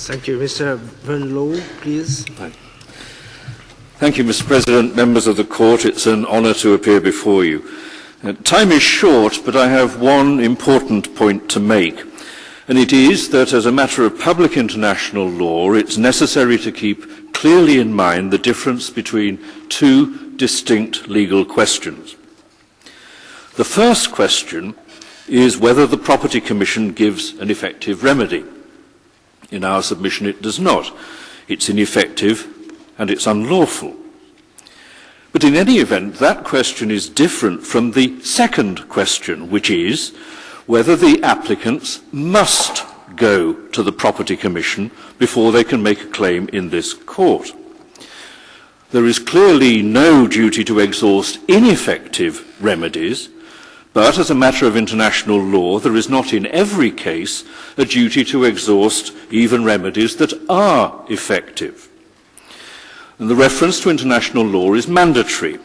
Thank you. Mr. Van Lowe, please. Thank you, Mr. President, members of the Court. It's an honour to appear before you. Time is short, but I have one important point to make, and it is that as a matter of public international law, it's necessary to keep clearly in mind the difference between two distinct legal questions. The first question is whether the Property Commission gives an effective remedy. In our submission, it does not. It's ineffective and it's unlawful. But in any event, that question is different from the second question, which is whether the applicants must go to the Property Commission before they can make a claim in this court. There is clearly no duty to exhaust ineffective remedies, but as a matter of international law, there is not in every case a duty to exhaust even remedies that are effective. And the reference to international law is mandatory.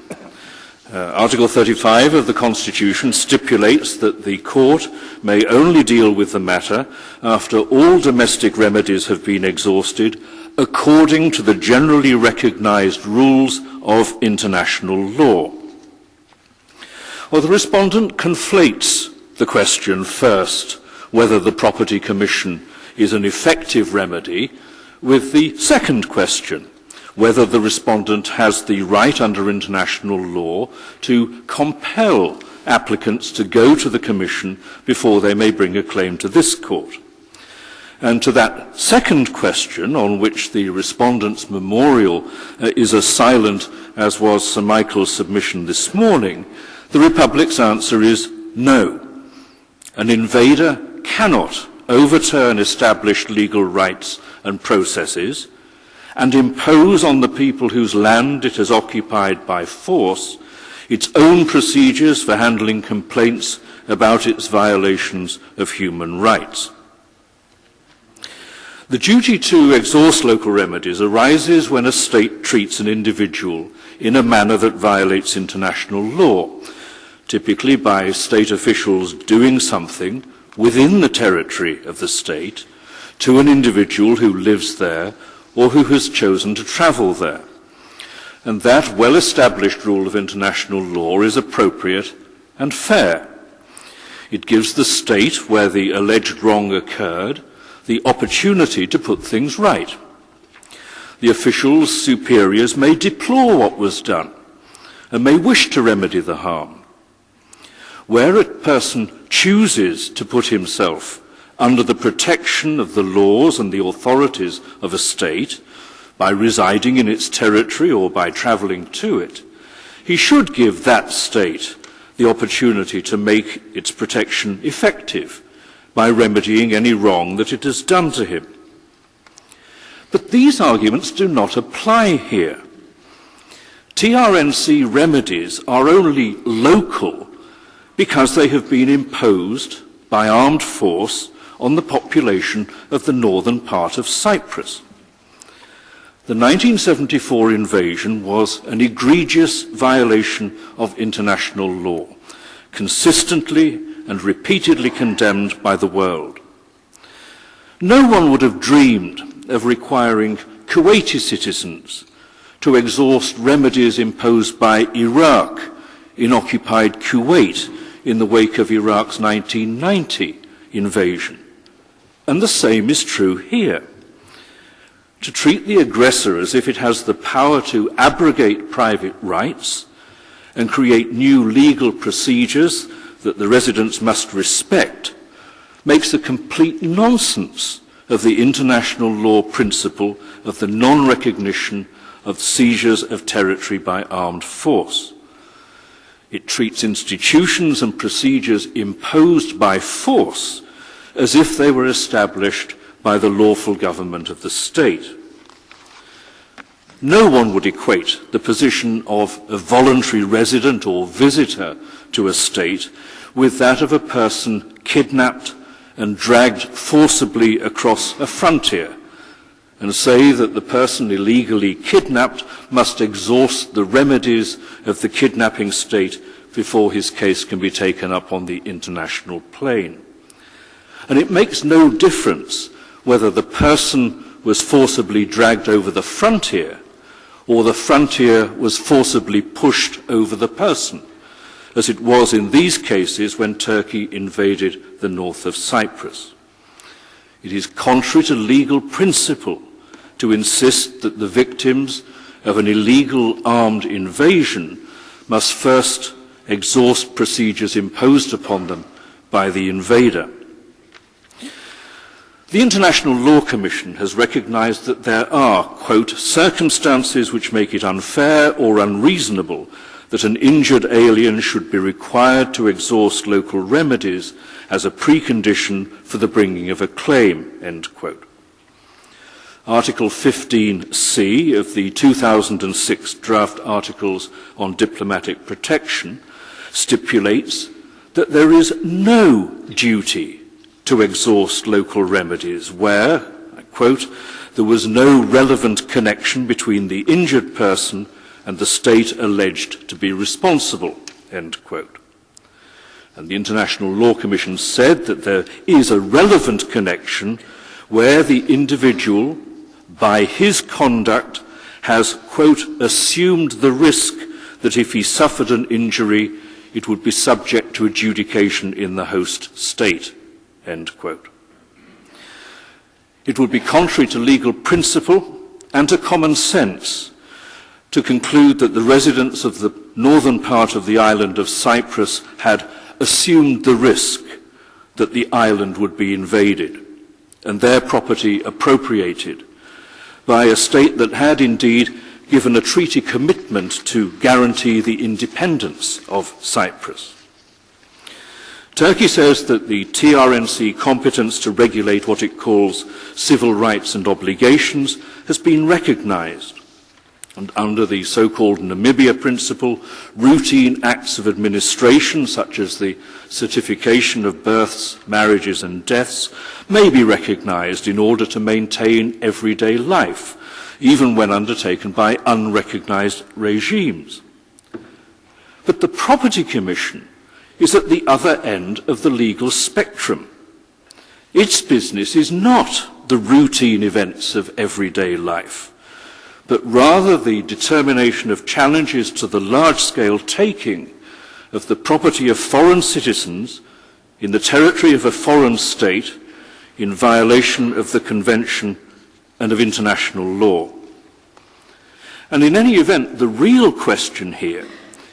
Article 35 of the Constitution stipulates that the court may only deal with the matter after all domestic remedies have been exhausted according to the generally recognized rules of international law. Well, the respondent conflates the question first, whether the Property Commission is an effective remedy, with the second question, whether the respondent has the right under international law to compel applicants to go to the Commission before they may bring a claim to this court. And to that second question, on which the respondent's memorial is as silent as was Sir Michael's submission this morning, the Republic's answer is no. An invader cannot overturn established legal rights and processes and impose on the people whose land it has occupied by force its own procedures for handling complaints about its violations of human rights. The duty to exhaust local remedies arises when a state treats an individual in a manner that violates international law, typically by state officials doing something within the territory of the state to an individual who lives there or who has chosen to travel there. And that well-established rule of international law is appropriate and fair. It gives the state where the alleged wrong occurred the opportunity to put things right. The official's superiors may deplore what was done and may wish to remedy the harm. Where a person chooses to put himself under the protection of the laws and the authorities of a state, by residing in its territory or by travelling to it, he should give that state the opportunity to make its protection effective by remedying any wrong that it has done to him. But these arguments do not apply here. TRNC remedies are only local because they have been imposed by armed force on the population of the northern part of Cyprus. The 1974 invasion was an egregious violation of international law, consistently and repeatedly condemned by the world. No one would have dreamed of requiring Kuwaiti citizens to exhaust remedies imposed by Iraq in occupied Kuwait in the wake of Iraq's 1990 invasion. And the same is true here. To treat the aggressor as if it has the power to abrogate private rights and create new legal procedures that the residents must respect makes a complete nonsense of the international law principle of the non-recognition of seizures of territory by armed force. It treats institutions and procedures imposed by force as if they were established by the lawful government of the state. No one would equate the position of a voluntary resident or visitor to a state with that of a person kidnapped and dragged forcibly across a frontier, and say that the person illegally kidnapped must exhaust the remedies of the kidnapping state before his case can be taken up on the international plane. And it makes no difference whether the person was forcibly dragged over the frontier, or the frontier was forcibly pushed over the person, as it was in these cases when Turkey invaded the north of Cyprus. It is contrary to legal principle to insist that the victims of an illegal armed invasion must first exhaust procedures imposed upon them by the invader. The International Law Commission has recognized that there are, quote, circumstances which make it unfair or unreasonable that an injured alien should be required to exhaust local remedies as a precondition for the bringing of a claim, end quote. Article 15C of the 2006 draft Articles on Diplomatic Protection stipulates that there is no duty to exhaust local remedies where, I quote, there was no relevant connection between the injured person and the state alleged to be responsible, end quote. And the International Law Commission said that there is a relevant connection where the individual, by his conduct, has, quote, assumed the risk that if he suffered an injury, it would be subject to adjudication in the host state, end quote. It would be contrary to legal principle and to common sense to conclude that the residents of the northern part of the island of Cyprus had assumed the risk that the island would be invaded and their property appropriated by a state that had indeed given a treaty commitment to guarantee the independence of Cyprus. Turkey says that the TRNC competence to regulate what it calls civil rights and obligations has been recognized. And under the so-called Namibia principle, routine acts of administration, such as the certification of births, marriages and deaths, may be recognized in order to maintain everyday life, even when undertaken by unrecognized regimes. But the Property Commission is at the other end of the legal spectrum. Its business is not the routine events of everyday life, but rather the determination of challenges to the large-scale taking of the property of foreign citizens in the territory of a foreign state in violation of the Convention and of international law. And in any event, the real question here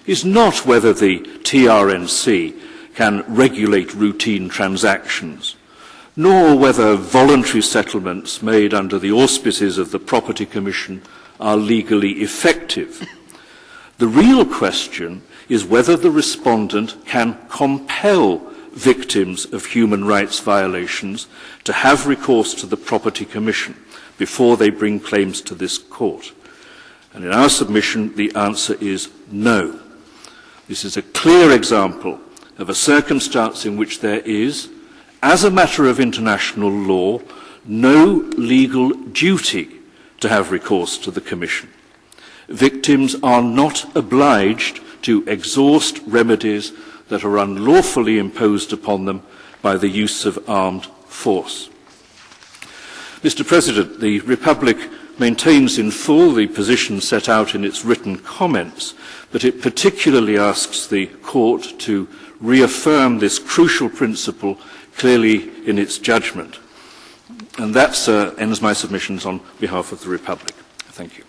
is not whether the TRNC can regulate routine transactions, nor whether voluntary settlements made under the auspices of the Property Commission are legally effective. The real question is whether the respondent can compel victims of human rights violations to have recourse to the Property Commission before they bring claims to this court. And in our submission, the answer is no. This is a clear example of a circumstance in which there is, as a matter of international law, no legal duty to have recourse to the Commission. Victims are not obliged to exhaust remedies that are unlawfully imposed upon them by the use of armed force. Mr. President, the Republic maintains in full the position set out in its written comments, but it particularly asks the Court to reaffirm this crucial principle clearly in its judgment. And that ends my submissions on behalf of the Republic. Thank you.